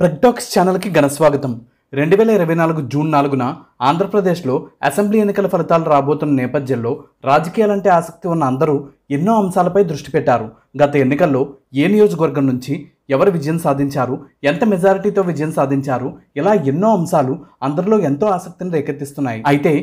ప్రెగ్టాక్స్ ఛానల్కి ఘన స్వాగతం. 2024 జూన్ 4న ఆంధ్రప్రదేశ్లో అసెంబ్లీ ఎన్నికల ఫలితాలు రాబోతున్న నేపథ్యంలో రాజకీయాలంటే ఆసక్తి ఉన్న అందరూ ఎన్నో అంశాలపై దృష్టి పెట్టారు. గత ఎన్నికల్లో ఏ నియోజకవర్గం నుంచి ఎవరు విజయం సాధించారు, ఎంత మెజారిటీతో విజయం సాధించారు, ఇలా ఎన్నో అంశాలు అందరిలో ఎంతో ఆసక్తిని రేకెత్తిస్తున్నాయి. అయితే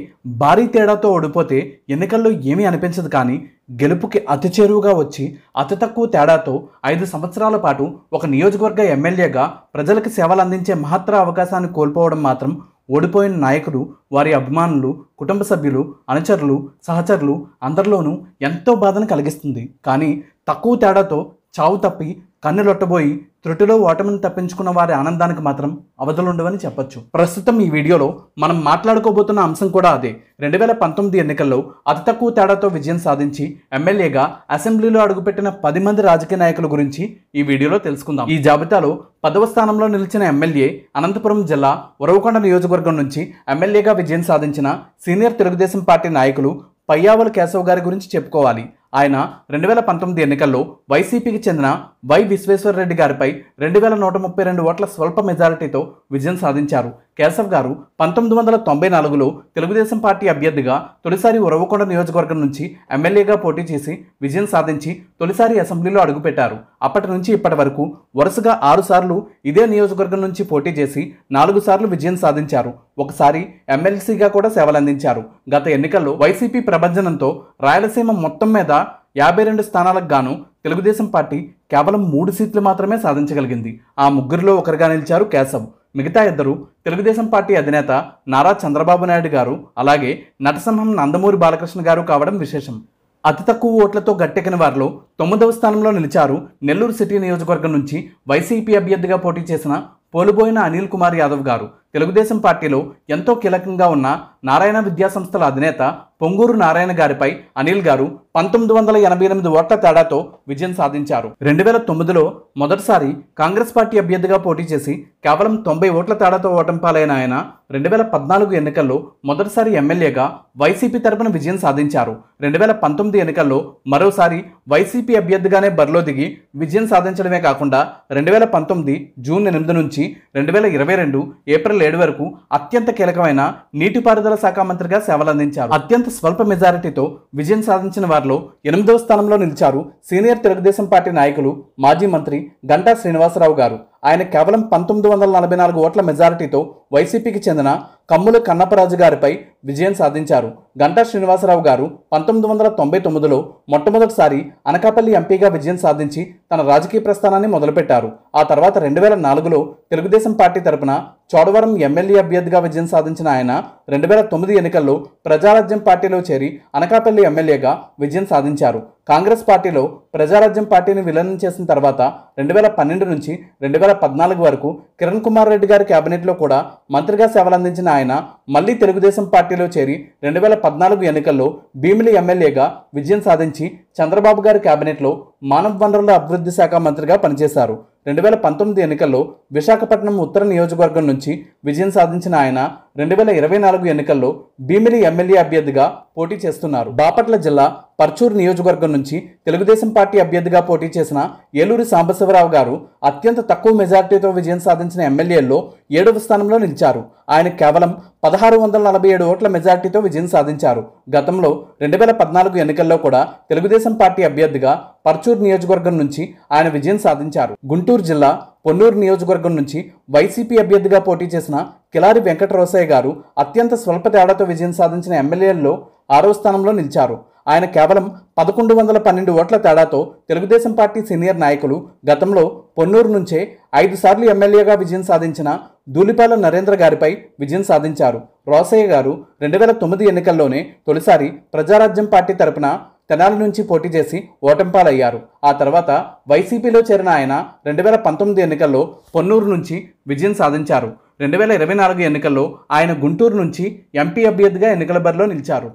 భారీ తేడాతో ఓడిపోతే ఎన్నికల్లో ఏమీ అనిపించదు, కానీ గెలుపుకి అతి చేరువుగా వచ్చి అతి తక్కువ తేడాతో 5 సంవత్సరాల పాటు ఒక నియోజకవర్గ ఎమ్మెల్యేగా ప్రజలకు సేవలు అందించే మహత్తర అవకాశాన్ని కోల్పోవడం మాత్రం ఓడిపోయిన నాయకులు, వారి అభిమానులు, కుటుంబ సభ్యులు, అనుచరులు, సహచరులు అందరిలోనూ ఎంతో బాధను కలిగిస్తుంది. కానీ తక్కువ తేడాతో చావు తప్పి కన్నులొట్టబోయి త్రుటిలో ఓటమిని తప్పించుకున్న వారి ఆనందానికి మాత్రం అవధులుండవని చెప్పొచ్చు. ప్రస్తుతం ఈ వీడియోలో మనం మాట్లాడుకోబోతున్న అంశం కూడా అదే. 2019 ఎన్నికల్లో అతి తక్కువ తేడాతో విజయం సాధించి ఎమ్మెల్యేగా అసెంబ్లీలో అడుగుపెట్టిన 10 మంది రాజకీయ నాయకుల గురించి ఈ వీడియోలో తెలుసుకుందాం. ఈ జాబితాలో 10వ స్థానంలో నిలిచిన ఎమ్మెల్యే అనంతపురం జిల్లా ఉరవకొండ నియోజకవర్గం నుంచి ఎమ్మెల్యేగా విజయం సాధించిన సీనియర్ తెలుగుదేశం పార్టీ నాయకులు పయ్యావుల కేశవ్ గారి గురించి చెప్పుకోవాలి. ఆయన 2019 ఎన్నికల్లో వైసీపీకి చెందిన వై విశ్వేశ్వరరెడ్డి గారిపై 2132 ఓట్ల స్వల్ప మెజారిటీతో విజయం సాధించారు. కేశవ్ గారు 1994లో తెలుగుదేశం పార్టీ అభ్యర్థిగా తొలిసారి ఉరవకొండ నియోజకవర్గం నుంచి ఎమ్మెల్యేగా పోటీ చేసి విజయం సాధించి తొలిసారి అసెంబ్లీలో అడుగుపెట్టారు. అప్పటి నుంచి ఇప్పటి వరకు వరుసగా 6 సార్లు ఇదే నియోజకవర్గం నుంచి పోటీ చేసి 4 సార్లు విజయం సాధించారు. ఒకసారి ఎమ్మెల్సీగా కూడా సేవలందించారు. గత ఎన్నికల్లో వైసీపీ ప్రభంజనంతో రాయలసీమ మొత్తం మీద 52 స్థానాలకు గాను తెలుగుదేశం పార్టీ కేవలం 3 సీట్లు మాత్రమే సాధించగలిగింది. ఆ ముగ్గురిలో ఒకరిగా నిలిచారు కేశవ్. మిగతా ఇద్దరు తెలుగుదేశం పార్టీ అధినేత నారా చంద్రబాబు నాయుడు గారు, అలాగే నటసింహం నందమూరి బాలకృష్ణ గారు కావడం విశేషం. అతి తక్కువ ఓట్లతో గట్టెక్కిన వారిలో 9వ స్థానంలో నిలిచారు నెల్లూరు సిటీ నియోజకవర్గం నుంచి వైసీపీ అభ్యర్థిగా పోటీ చేసిన పోలుబోయిన అనిల్ కుమార్ యాదవ్ గారు. తెలుగుదేశం పార్టీలో ఎంతో కీలకంగా ఉన్న నారాయణ విద్యాసంస్థల అధినేత పొంగూరు నారాయణ గారిపై అనిల్ గారు 1988 ఓట్ల తేడాతో విజయం సాధించారు. 2009లో మొదటిసారి కాంగ్రెస్ పార్టీ అభ్యర్థిగా పోటీ చేసి కేవలం 90 ఓట్ల తేడాతో ఓటమి పాలైన ఆయన 2014 ఎన్నికల్లో మొదటిసారి ఎమ్మెల్యేగా వైసీపీ తరపున విజయం సాధించారు. 2019 ఎన్నికల్లో మరోసారి వైసీపీ అభ్యర్థిగానే బరిలో దిగి విజయం సాధించడమే కాకుండా 2019 జూన్ 8 నుంచి 2022 ఏప్రిల్ 7 వరకు అత్యంత కీలకమైన నీటిపారుదల శాఖ మంత్రిగా సేవలందించారు. అత్యంత స్వల్ప మెజారిటీతో విజయం సాధించిన వారిలో 8వ స్థానంలో నిలిచారు సీనియర్ తెలుగుదేశం పార్టీ నాయకులు, మాజీ మంత్రి గంటా శ్రీనివాసరావు గారు. ఆయన కేవలం 1944 ఓట్ల మెజారిటీతో వైసీపీకి చెందిన కమ్ముల కన్నప్పరాజు గారిపై విజయం సాధించారు. గంటా శ్రీనివాసరావు గారు 1999లో మొట్టమొదటిసారి అనకాపల్లి ఎంపీగా విజయం సాధించి తన రాజకీయ ప్రస్థానాన్ని మొదలుపెట్టారు. ఆ తర్వాత 2004లో తెలుగుదేశం పార్టీ తరపున చోడవరం ఎమ్మెల్యే అభ్యర్థిగా విజయం సాధించిన ఆయన 2009 ఎన్నికల్లో ప్రజారాజ్యం పార్టీలో చేరి అనకాపల్లి ఎమ్మెల్యేగా విజయం సాధించారు. కాంగ్రెస్ పార్టీలో ప్రజారాజ్యం పార్టీని విలీనం చేసిన తర్వాత 2012 నుంచి 2014 వరకు కిరణ్ కుమార్ రెడ్డి గారి కేబినెట్లో కూడా మంత్రిగా సేవలందించిన ఆయన మళ్లీ తెలుగుదేశం పార్టీలో చేరి 2014 ఎన్నికల్లో భీమిలి ఎమ్మెల్యేగా విజయం సాధించి చంద్రబాబు గారి కేబినెట్లో మానవ వనరుల అభివృద్ధి శాఖ మంత్రిగా పనిచేశారు. 2019 ఎన్నికల్లో విశాఖపట్నం ఉత్తర నియోజకవర్గం నుంచి విజయం సాధించిన ఆయన 2024 ఎన్నికల్లో భీమిలి ఎమ్మెల్యే అభ్యర్థిగా పోటీ చేస్తున్నారు. బాపట్ల జిల్లా పర్చూరు నియోజకవర్గం నుంచి తెలుగుదేశం పార్టీ అభ్యర్థిగా పోటీ చేసిన ఏలూరి సాంబశివరావు గారు అత్యంత తక్కువ మెజార్టీతో విజయం సాధించిన ఎమ్మెల్యేల్లో 7వ స్థానంలో నిలిచారు. ఆయన కేవలం 1647 ఓట్ల మెజార్టీతో విజయం సాధించారు. గతంలో 2014 ఎన్నికల్లో కూడా తెలుగుదేశం పార్టీ అభ్యర్థిగా పర్చూరు నియోజకవర్గం నుంచి ఆయన విజయం సాధించారు. గుంటూరు జిల్లా పొన్నూరు నియోజకవర్గం నుంచి వైసీపీ అభ్యర్థిగా పోటీ చేసిన కిలారి వెంకటరోసయ్య గారు అత్యంత స్వల్ప తేడాతో విజయం సాధించిన ఎమ్మెల్యేల్లో 6వ స్థానంలో నిలిచారు. ఆయన కేవలం 1112 ఓట్ల తేడాతో తెలుగుదేశం పార్టీ సీనియర్ నాయకులు, గతంలో పొన్నూరు నుంచే 5 సార్లు ఎమ్మెల్యేగా విజయం సాధించిన ధూళిపాల నరేంద్ర గారిపై విజయం సాధించారు. రోసయ్య గారు 2009 ఎన్నికల్లోనే తొలిసారి ప్రజారాజ్యం పార్టీ తరపున తెనాలి నుంచి పోటీ చేసి ఓటంపాలయ్యారు. ఆ తర్వాత వైసీపీలో చేరిన ఆయన 2019 ఎన్నికల్లో పొన్నూరు నుంచి విజయం సాధించారు. 2024 ఎన్నికల్లో ఆయన గుంటూరు నుంచి ఎంపీ అభ్యర్థిగా ఎన్నికల బరిలో నిలిచారు.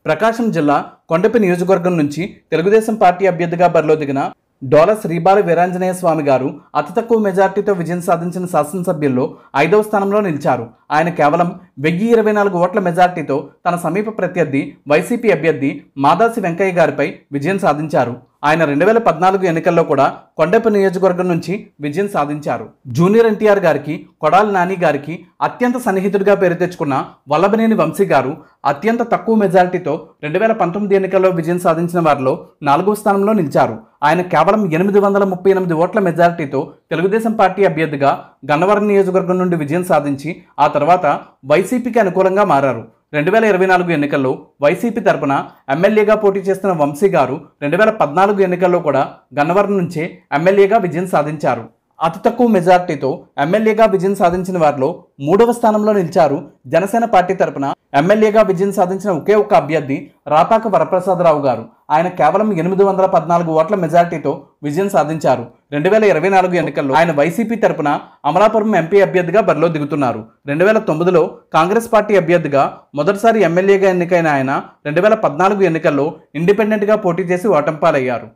ప్రకాశం జిల్లా కొండపి నియోజకవర్గం నుంచి తెలుగుదేశం పార్టీ అభ్యర్థిగా బరిలో దిగిన డోల శ్రీబాల వీరాంజనేయ స్వామి గారు అతి తక్కువ మెజార్టీతో విజయం సాధించిన శాసనసభ్యుల్లో 5వ స్థానంలో నిలిచారు. ఆయన కేవలం 1024 ఓట్ల మెజార్టీతో తన సమీప ప్రత్యర్థి వైసీపీ అభ్యర్థి మాదాసి వెంకయ్య గారిపై విజయం సాధించారు. ఆయన 2014 ఎన్నికల్లో కూడా కొండపి నియోజకవర్గం నుంచి విజయం సాధించారు. జూనియర్ ఎన్టీఆర్ గారికి, కొడాలి నాని గారికి అత్యంత సన్నిహితుడిగా పేరు తెచ్చుకున్న వల్లభనేని వంశీ గారు అత్యంత తక్కువ మెజారిటీతో 2019 ఎన్నికల్లో విజయం సాధించిన వారిలో 4వ స్థానంలో నిలిచారు. ఆయన కేవలం 838 ఓట్ల మెజారిటీతో తెలుగుదేశం పార్టీ అభ్యర్థిగా గన్నవరం నియోజకవర్గం నుండి విజయం సాధించి ఆ తర్వాత వైసీపీకి అనుకూలంగా మారారు. 2024 ఎన్నికల్లో వైసీపీ తరపున ఎమ్మెల్యేగా పోటీ చేస్తున్న వంశీ గారు 2014 ఎన్నికల్లో కూడా గన్నవరం నుంచే ఎమ్మెల్యేగా విజయం సాధించారు. అతి తక్కువ మెజార్టీతో ఎమ్మెల్యేగా విజయం సాధించిన వారిలో 3వ స్థానంలో నిలిచారు. జనసేన పార్టీ తరపున ఎమ్మెల్యేగా విజయం సాధించిన ఒకే ఒక్క అభ్యర్థి రాపాక వరప్రసాదరావు గారు. ఆయన కేవలం 814 ఓట్ల మెజార్టీతో విజయం సాధించారు. 2024 ఎన్నికల్లో ఆయన వైసీపీ తరపున అమలాపురం ఎంపీ అభ్యర్థిగా బరిలో దిగుతున్నారు. 2009లో కాంగ్రెస్ పార్టీ అభ్యర్థిగా మొదటిసారి ఎమ్మెల్యేగా ఎన్నికైన ఆయన 2014 ఎన్నికల్లో ఇండిపెండెంట్గా పోటీ చేసి ఓటంపాలయ్యారు.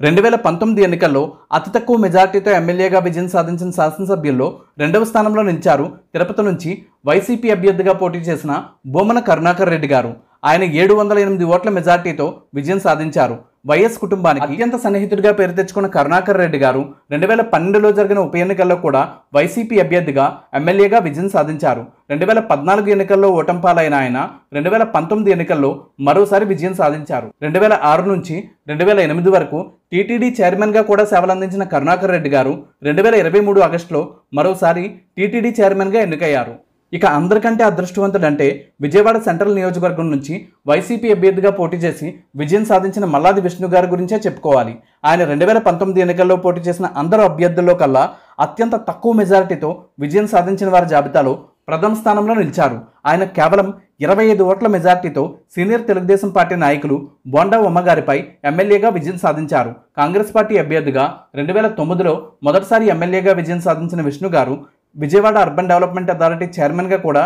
2019 ఎన్నికల్లో అతి తక్కువ మెజార్టీతో ఎమ్మెల్యేగా విజయం సాధించిన శాసనసభ్యుల్లో 2వ స్థానంలో నిలిచారు. తిరుపతి నుంచి వైసీపీ అభ్యర్థిగా పోటీ చేసిన బొమ్మన కరుణాకర్ రెడ్డి గారు. ఆయన 708 ఓట్ల మెజార్టీతో విజయం సాధించారు. వైఎస్ కుటుంబానికి అత్యంత సన్నిహితుడిగా పేరు తెచ్చుకున్న కరుణాకర్ రెడ్డి గారు 2012లో జరిగిన ఉప ఎన్నికల్లో కూడా వైసీపీ అభ్యర్థిగా ఎమ్మెల్యేగా విజయం సాధించారు. 2014 ఎన్నికల్లో ఓటంపాలైన ఆయన 2019 ఎన్నికల్లో మరోసారి విజయం సాధించారు. 2006 నుంచి 2008 వరకు టీటీడీ చైర్మన్గా కూడా సేవలందించిన కరుణాకర్ రెడ్డి గారు 2023 ఆగస్టులో మరోసారి టీటీడీ చైర్మన్గా ఎన్నికయ్యారు. ఇక అందరికంటే అదృష్టవంతుడంటే విజయవాడ సెంట్రల్ నియోజకవర్గం నుంచి వైసీపీ అభ్యర్థిగా పోటీ చేసి విజయం సాధించిన మల్లాది విష్ణు గారి గురించే చెప్పుకోవాలి. ఆయన 2019 ఎన్నికల్లో పోటీ చేసిన అందరు అభ్యర్థుల్లో కల్లా అత్యంత తక్కువ మెజారిటీతో విజయం సాధించిన వారి జాబితాలో ప్రథమ స్థానంలో నిలిచారు. ఆయన కేవలం 25 ఓట్ల మెజార్టీతో సీనియర్ తెలుగుదేశం పార్టీ నాయకులు బోండా ఉమ్మగారిపై ఎమ్మెల్యేగా విజయం సాధించారు. కాంగ్రెస్ పార్టీ అభ్యర్థిగా 2009లో మొదటిసారి ఎమ్మెల్యేగా విజయం సాధించిన విష్ణు గారు విజయవాడ అర్బన్ డెవలప్మెంట్ అథారిటీ చైర్మన్గా కూడా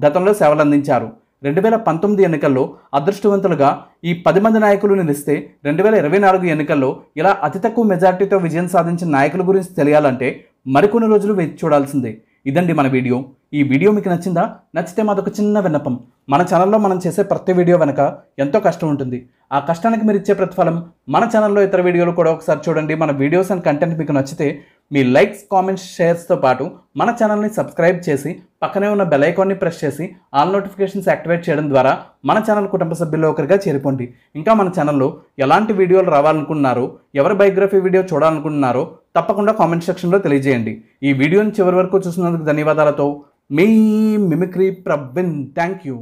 గతంలో సేవలందించారు. 2019 ఎన్నికల్లో అదృష్టవంతులుగా ఈ 10 మంది నాయకులు నిలిస్తే 2024 ఎన్నికల్లో ఇలా అతి తక్కువ మెజార్టీతో విజయం సాధించిన నాయకుల గురించి తెలియాలంటే మరికొన్ని రోజులు వేచి చూడాల్సిందే. ఇదండి మన వీడియో. ఈ వీడియో మీకు నచ్చిందా? నచ్చితే మాదొక చిన్న విన్నపం, మన ఛానల్లో మనం చేసే ప్రతి వీడియో వెనక ఎంతో కష్టం ఉంటుంది. ఆ కష్టానికి మీరు ఇచ్చే ప్రతిఫలం మన ఛానల్లో ఇతర వీడియోలు కూడా ఒకసారి చూడండి. మన వీడియోస్ అండ్ కంటెంట్ మీకు నచ్చితే మీ లైక్స్, కామెంట్స్, షేర్స్తో పాటు మన ఛానల్ని సబ్స్క్రైబ్ చేసి పక్కనే ఉన్న బెల్ ఐకాన్ని ప్రెస్ చేసి ఆల్ నోటిఫికేషన్స్ యాక్టివేట్ చేయడం ద్వారా మన ఛానల్ కుటుంబ సభ్యుల్లో ఒకరిగా చేరిపోండి. ఇంకా మన ఛానల్లో ఎలాంటి వీడియోలు రావాలనుకుంటున్నారో, ఎవరి బయోగ్రఫీ వీడియో చూడాలనుకుంటున్నారో తప్పకుండా కామెంట్ సెక్షన్లో తెలియజేయండి. ఈ వీడియోని చివరి వరకు చూసినందుకు ధన్యవాదాలతో మీ మిమిక్రీ ప్రవీణ్. Thank you.